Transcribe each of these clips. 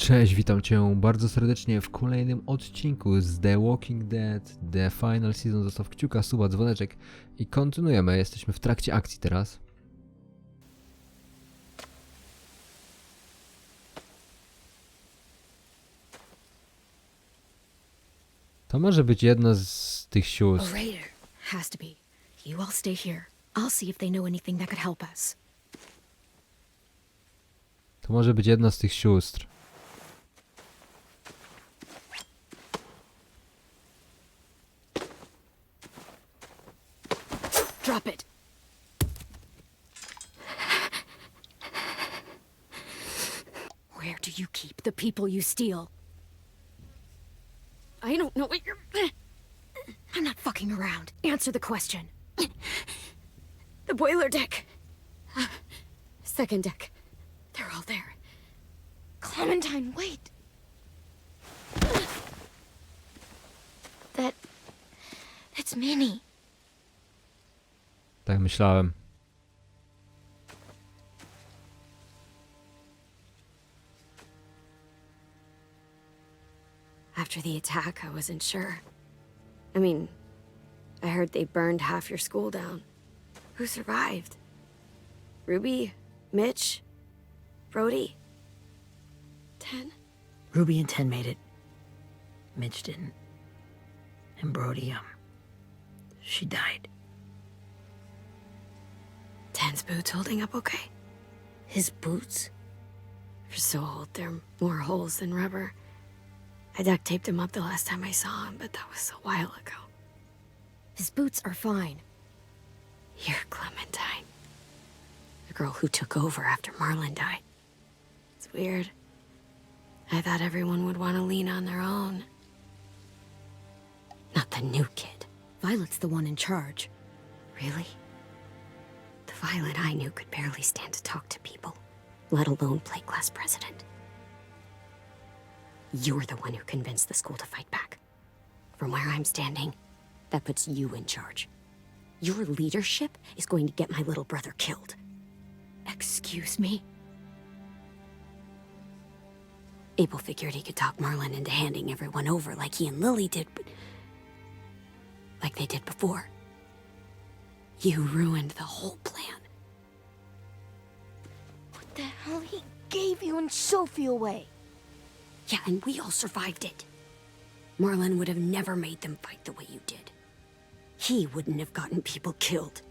Cześć, witam Cię bardzo serdecznie w kolejnym odcinku z The Walking Dead, The Final Season. Zostaw kciuka, suba, dzwoneczek i kontynuujemy. Jesteśmy w trakcie akcji teraz. To może być jedna z tych sióstr. Raider has to be. You all stay here. I'll see if they know anything that could help us. To może być jedna z tych sióstr. Drop it. Where do you keep the people you steal? I don't know what you're... I'm not fucking around. Answer the question. The boiler deck. Second deck. They're all there. Clementine, wait. That's Minnie. Tak myślałem. After the attack, I wasn't sure. I mean, I heard they burned half your school down. Who survived? Ruby? Mitch? Brody? 10? Ruby and 10 made it. Mitch didn't. And Brody, she died. 10's boots holding up okay? His boots? They're so old, they're more holes than rubber. I duct taped him up the last time I saw him, but that was a while ago. His boots are fine. You're Clementine. The girl who took over after Marlon died. It's weird. I thought everyone would want to lean on their own. Not the new kid. Violet's the one in charge. Really? The Violet I knew could barely stand to talk to people, let alone play class president. You're the one who convinced the school to fight back. From where I'm standing, that puts you in charge. Your leadership is going to get my little brother killed. Excuse me? Abel figured he could talk Marlon into handing everyone over like he and Lily did, but... like they did before. You ruined the whole plan. What the hell? He gave you and Sophie away. Yeah, and we all survived it. Marlon would have never made them fight the way you did. He wouldn't have gotten people killed.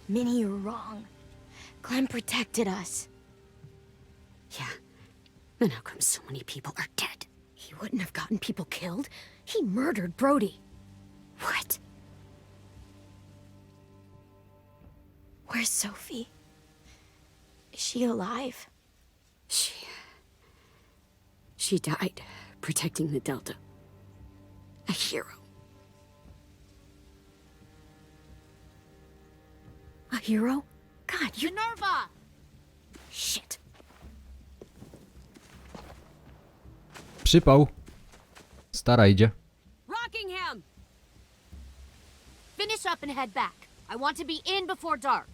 Minnie, you're wrong. Clem protected us. Yeah, and how come so many people are dead? He wouldn't have gotten people killed. He murdered Brody. What? Where's Sophie? Is she alive? She died protecting the Delta. A hero. A hero? God, you... Minerva! Shit. Przypał. Stara idzie. Rockingham! Finish up and head back. I want to be in before dark.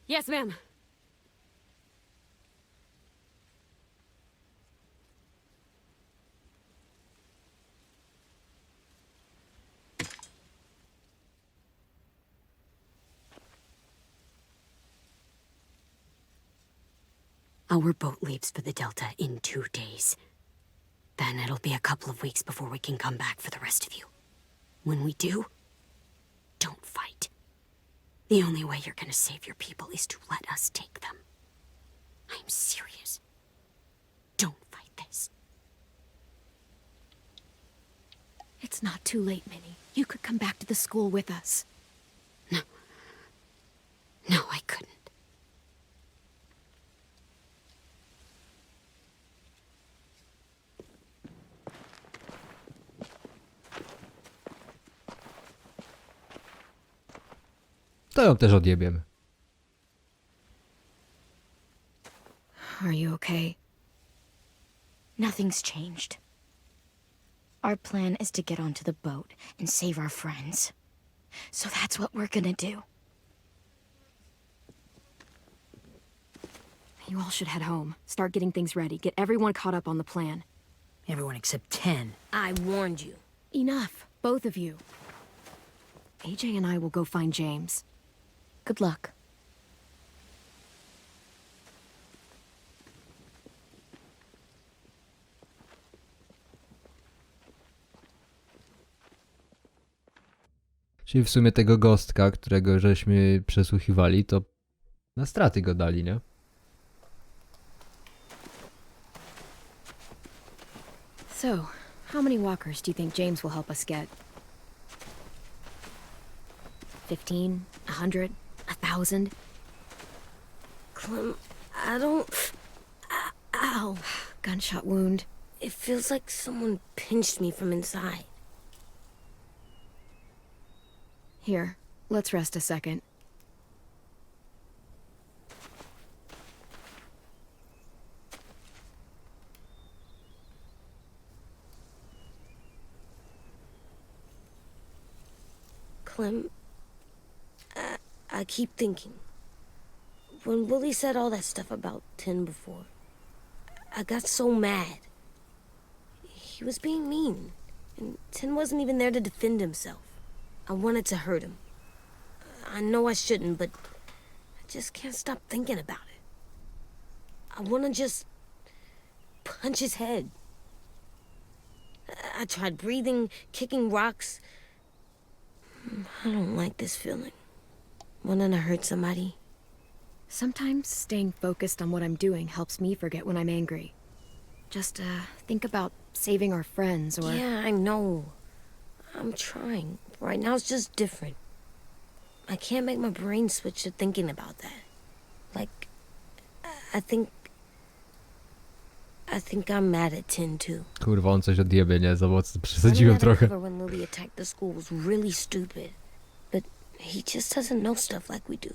Yes, ma'am. Our boat leaves for the Delta in 2 days. Then it'll be a couple of weeks before we can come back for the rest of you. When we do, don't fight. The only way you're gonna save your people is to let us take them. I'm serious. Don't fight this. It's not too late, Minnie. You could come back to the school with us. No, I couldn't. To ją też odjebiemy. Are you okay? Nothing's changed. Our plan is to get onto the boat and save our friends. So that's what we're gonna do. You all should head home. Start getting things ready. Get everyone caught up on the plan. Everyone except 10. I warned you. Enough, both of you. AJ and I will go find James. Good luck. Czyli w sumie tego gostka, którego żeśmy przesłuchiwali, to na straty go dali, nie? So, how many walkers do you think James will help us get? 15? 100? 1,000? Clem, I don't... Ow. Gunshot wound. It feels like someone pinched me from inside. Here, let's rest a second. Clem, I keep thinking. When Willie said all that stuff about Tin before, I got so mad. He was being mean, and Tin wasn't even there to defend himself. I wanted to hurt him. I know I shouldn't, but I just can't stop thinking about it. I want to just punch his head. I tried breathing, kicking rocks. I don't like this feeling. Wanting to hurt somebody. Sometimes staying focused on what I'm doing helps me forget when I'm angry. Just, think about saving our friends or... Yeah, I know. I'm trying. Right now it's just different. I can't make my brain switch to thinking about that. Like, I think I'm mad at Tin too. Kurwa, on coś odjebie, nie? Za mocno Running przesadziłem out of trochę. cover when Lily attacked the school was really stupid. But he just doesn't know stuff like we do.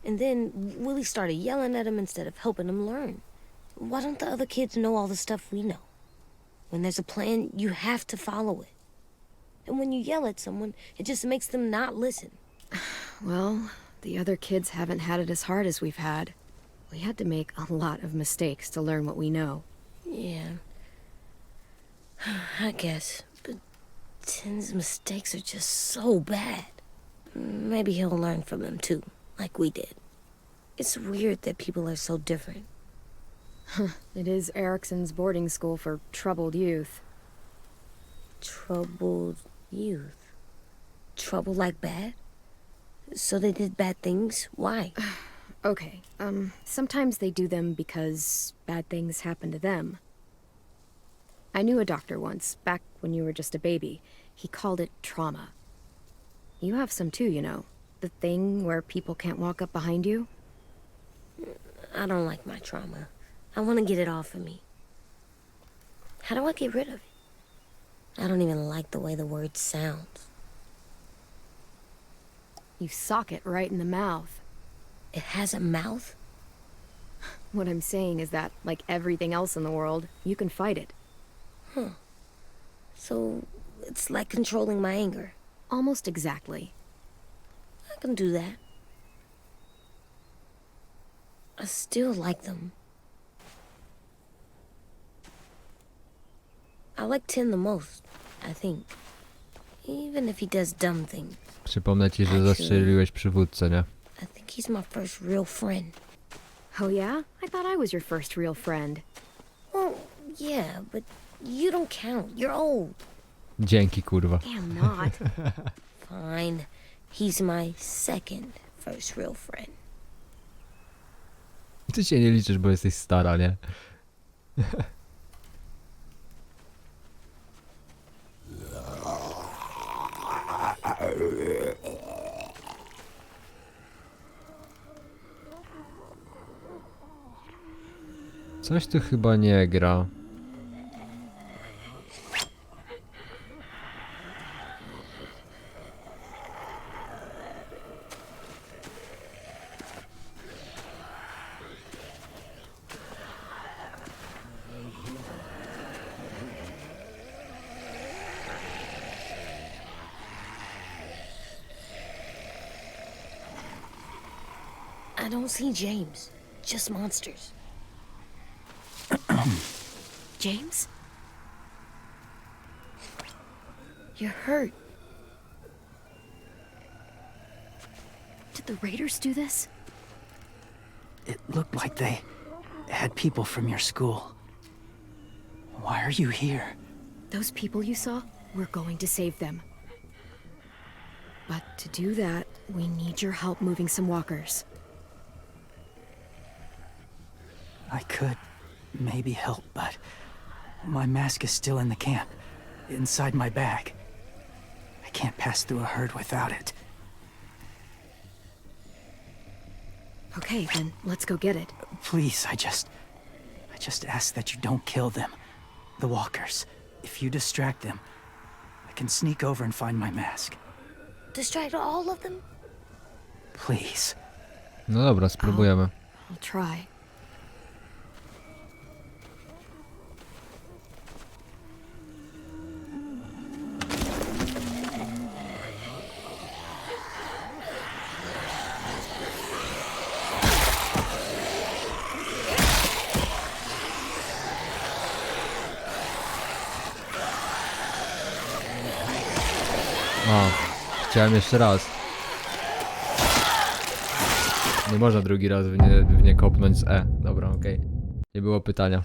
And then Willie started yelling at him instead of helping him learn. Why don't the other kids know all the stuff we know? When there's a plan, you have to follow it. And when you yell at someone, it just makes them not listen. Well, the other kids haven't had it as hard as we've had. We had to make a lot of mistakes to learn what we know. Yeah. I guess. But Tin's mistakes are just so bad. Maybe he'll learn from them too, like we did. It's weird that people are so different. It is Erickson's boarding school for troubled youth. Troubled youth. Trouble like bad? So they did bad things? Why? Okay, sometimes they do them because bad things happen to them. I knew a doctor once, back when you were just a baby. He called it trauma. You have some too, you know. The thing where people can't walk up behind you. I don't like my trauma. I want to get it off of me. How do I get rid of it? I don't even like the way the word sounds. You sock it right in the mouth. It has a mouth? What I'm saying is that, like everything else in the world, you can fight it. Huh. So, it's like controlling my anger. Almost exactly. I can do that. I still like them. I like Tin the most, I think. Even if he does dumb things. Przypomnę ci, że zastrzeliłeś przywódcę, nie? I think he's my first real friend. Oh yeah? I thought I was your first real friend. Well, yeah, but you don't count. You're old. Dzięki, kurwa. Damn not. Fine. He's my second first real friend. Ty się nie liczysz, bo jesteś stara, nie? Coś tu chyba nie gra. I don't see James. Just monsters. James? You're hurt. Did the raiders do this? It looked like they had people from your school. Why are you here? Those people you saw, we're going to save them. But to do that, we need your help moving some walkers. I could maybe help, but my mask is still in the camp, inside my bag. I can't pass through a herd without it. Okay, then let's go get it. Please, I just ask that you don't kill them. The walkers. If you distract them, I can sneak over and find my mask. Distract all of them? Please. No dobra, spróbujemy. I'll try. O, chciałem jeszcze raz. Nie można drugi raz w nie kopnąć z E. Dobra, okej. Nie było pytania.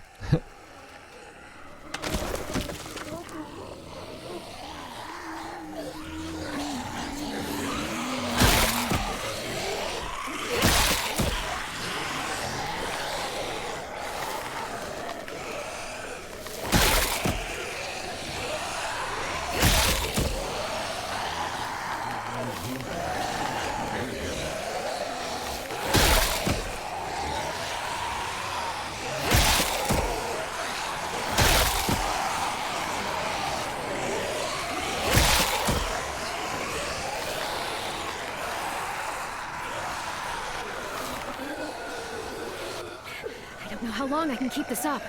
I don't know how long I can keep this up.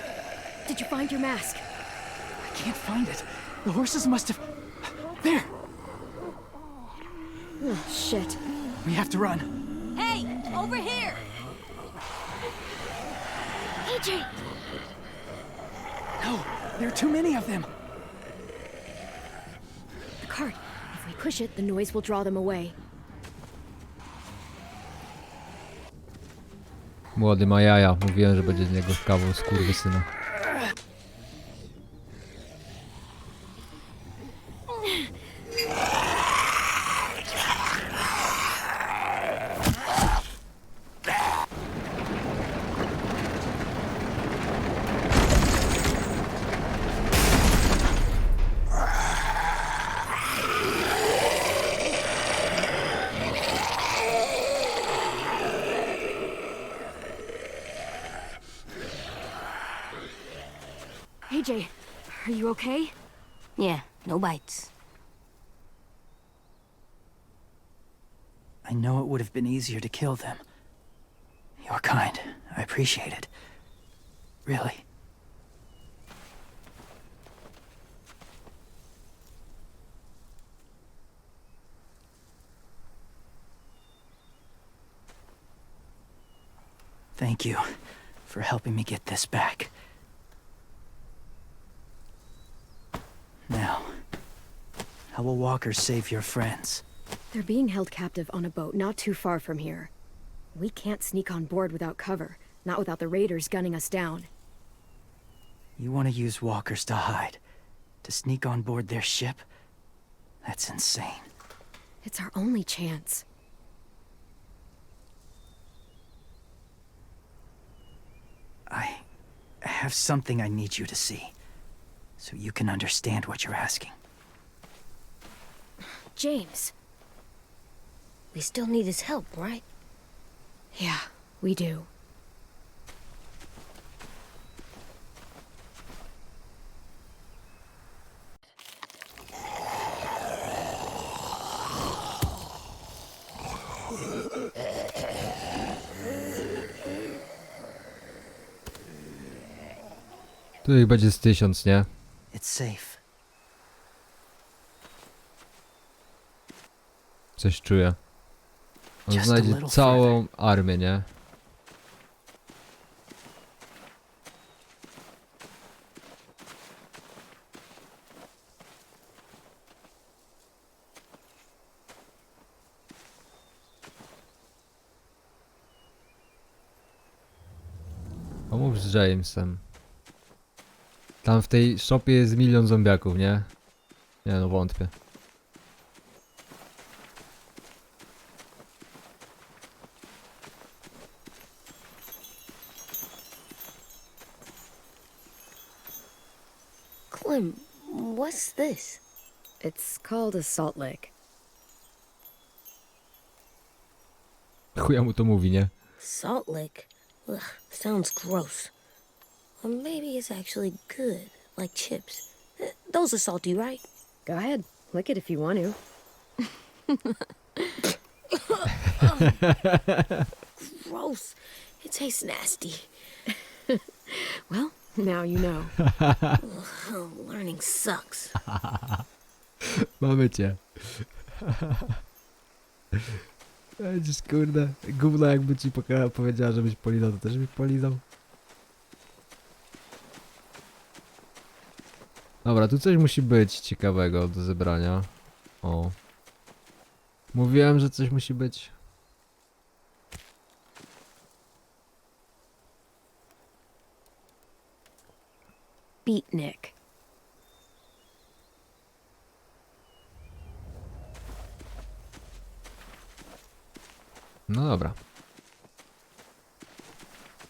Did you find your mask? I can't find it. The horses must have... There! Oh, shit. We have to run. Hey, over here! AJ! No, there are too many of them. The cart. If we push it, the noise will draw them away. Młody ma jaja. Mówiłem, że będzie z niego kawał skurwysyna. AJ, are you okay? Yeah, no bites. I know it would have been easier to kill them. You're kind. I appreciate it. Really. Thank you for helping me get this back. Now, how will walkers save your friends? They're being held captive on a boat not too far from here. We can't sneak on board without cover, not without the raiders gunning us down. You want to use walkers to hide? To sneak on board their ship? That's insane. It's our only chance. I have something I need you to see, so you can understand what you're asking. James. We still need his help, right? Yeah, we do. Tu ich będzie z 1000, nie? It's safe. Coś czuję. On Just a znajdzie little całą armię, nie? Pomów z Jamesem. Tam w tej szopie jest 1 000 000 zombiaków, nie? Nie no, wątpię. Clem, what's this? It's called a salt lick. Chuja mu to mówi, nie? Salt lick? Ugh, sounds gross. Or maybe it's actually good, like chips. Those are salty, right? Go ahead, lick it if you want to. Gross. It tastes nasty. Well, now you know. Ugh, learning sucks. Mamy cię. Będziesz kurde. Gówno jakby ci powiedziała, żebyś polizał, to też byś polizał. Dobra, tu coś musi być ciekawego do zebrania. O. Mówiłem, że coś musi być. Beatnik. No dobra.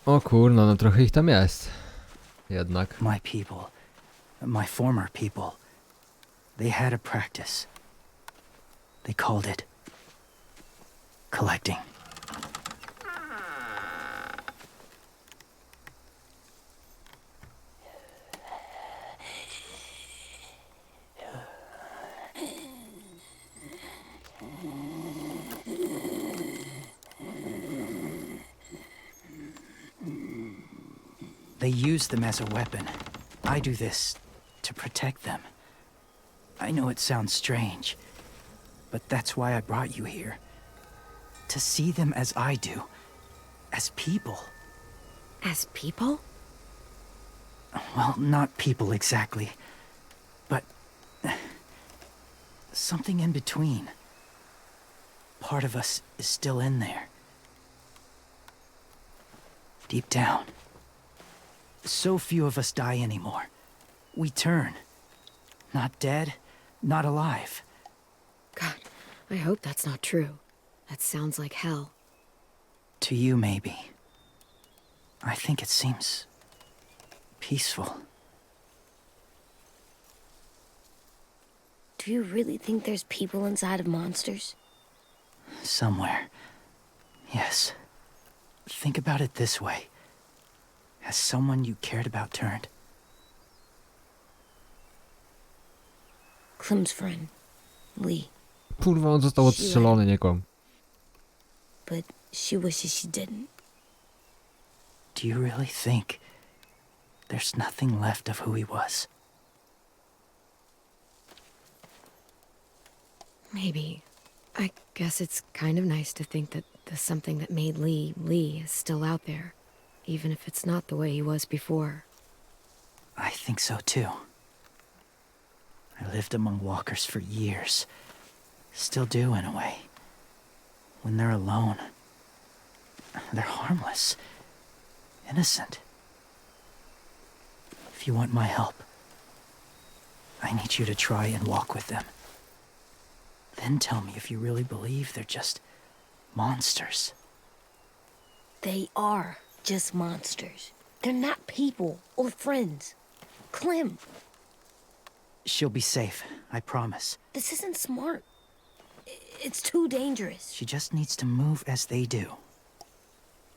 O kurno, no trochę ich tam jest. Jednak. My people, my former people, they had a practice. They called it collecting. They use them as a weapon. I do this to protect them. I know it sounds strange, but that's why I brought you here. To see them as I do. As people. As people? Well, not people exactly, but something in between. Part of us is still in there. Deep down. So few of us die anymore. We turn. Not dead, not alive. God, I hope that's not true. That sounds like hell. To you, maybe. I think it seems peaceful. Do you really think there's people inside of monsters? Somewhere. Yes. Think about it this way. Has someone you cared about turned? Clem's friend, Lee. Kurwa, on został odstrzelony, nie kłam. But she wishes she didn't. Do you really think there's nothing left of who he was? Maybe. I guess it's kind of nice to think that the something that made Lee, Lee is still out there. Even if it's not the way he was before. I think so too. I lived among walkers for years. Still do in a way. When they're alone, they're harmless. Innocent. If you want my help, I need you to try and walk with them. Then tell me if you really believe they're just monsters. They are just monsters. They're not people or friends. Clem, She'll be safe, I promise. this isn't smart. It's too dangerous. She just needs to move as they do.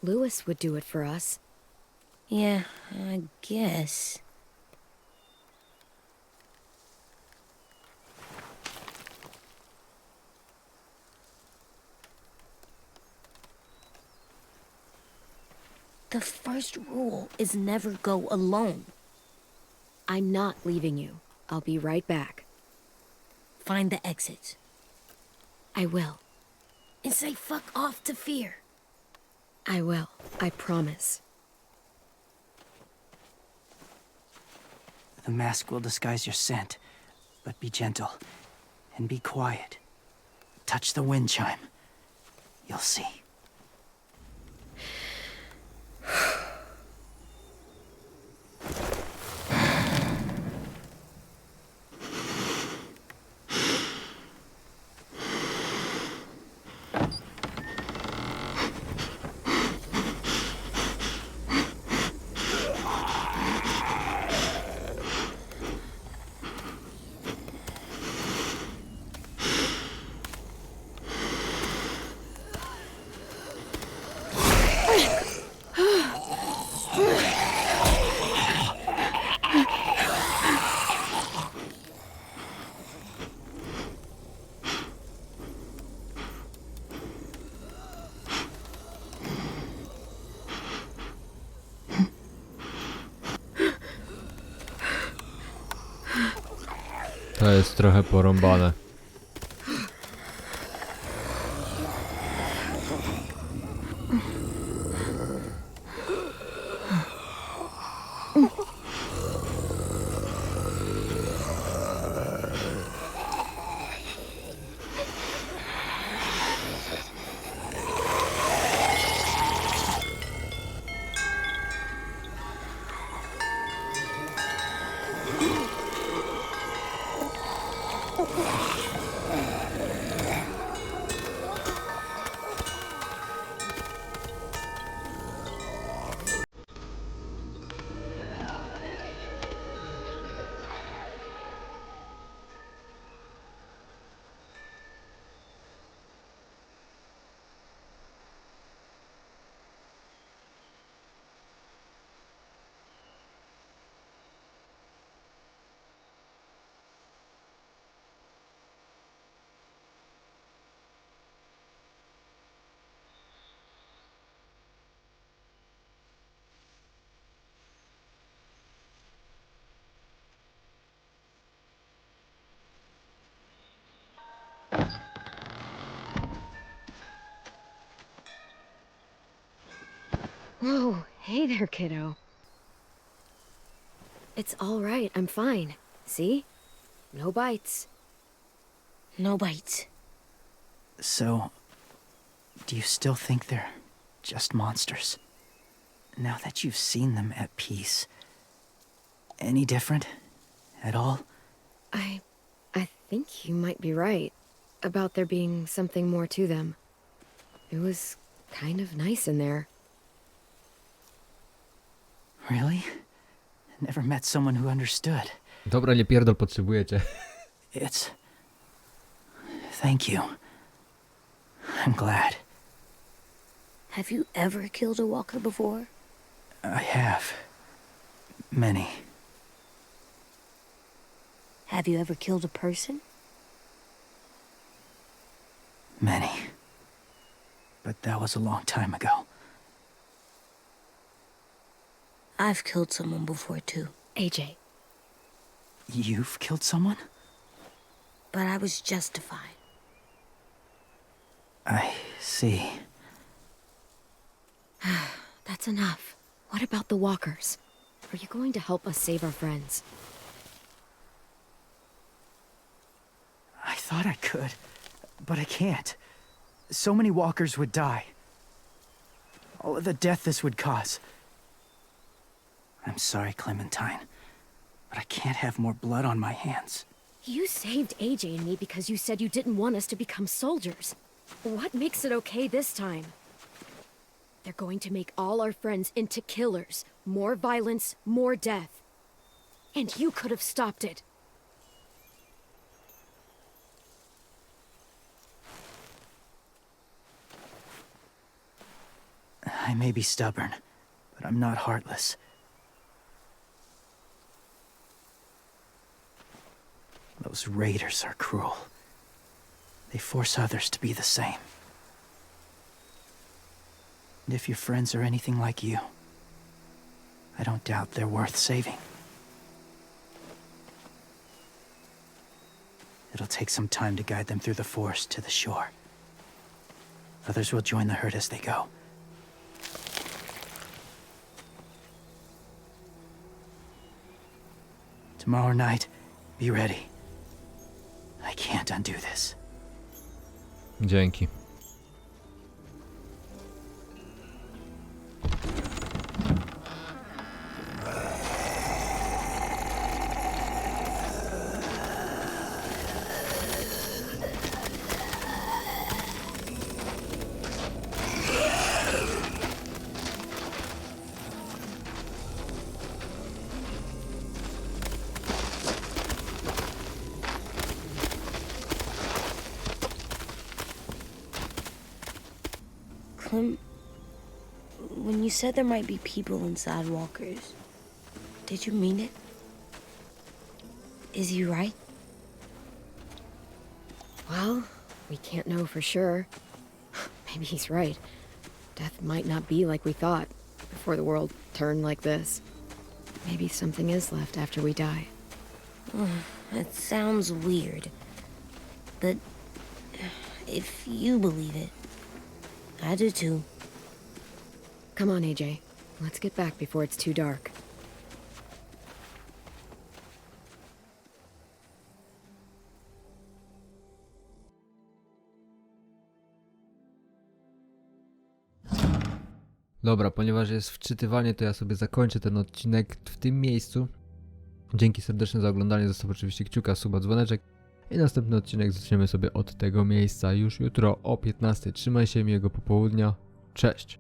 Lewis would do it for us. Yeah, I guess. The first rule is never go alone. I'm not leaving you. I'll be right back. Find the exits. I will. and say fuck off to fear. I will. I promise. The mask will disguise your scent, but be gentle and be quiet. Touch the wind chime. You'll see. To jest trochę porąbane. Whoa, hey there, kiddo. It's all right. I'm fine. See? No bites. No bites. So, do you still think they're just monsters? Now that you've seen them at peace, any different at all? I think you might be right about there being something more to them. It was kind of nice in there. Really? Never met someone who understood. Dobra, nie pierdol, potrzebujecie. It's... Thank you. I'm glad. Have you ever killed a walker before? I have. Many. Have you ever killed a person? Many. But that was a long time ago. I've killed someone before too, AJ. You've killed someone? but I was justified. I see. That's enough. What about the walkers? Are you going to help us save our friends? I thought I could, but I can't. So many walkers would die. All of the death this would cause. I'm sorry, Clementine, but I can't have more blood on my hands. You saved AJ and me because you said you didn't want us to become soldiers. What makes it okay this time? They're going to make all our friends into killers. More violence, more death. And you could have stopped it. I may be stubborn, but I'm not heartless. Those raiders are cruel. They force others to be the same. And if your friends are anything like you, I don't doubt they're worth saving. It'll take some time to guide them through the forest to the shore. Others will join the herd as they go. Tomorrow night, be ready. I can't undo this. Dzięki. Clem, when you said there might be people inside walkers, did you mean it? Is he right? Well, we can't know for sure. Maybe he's right. Death might not be like we thought before the world turned like this. Maybe something is left after we die. It sounds weird, but if you believe it, I do too. Come on, AJ. Let's get back before it's too dark. Dobra, ponieważ jest wczytywanie, to ja sobie zakończę ten odcinek w tym miejscu. Dzięki serdeczne za oglądanie, zostaw oczywiście kciuka, suba, dzwoneczek. I następny odcinek zaczniemy sobie od tego miejsca już jutro o 15:00. Trzymaj się, miłego popołudnia. Cześć!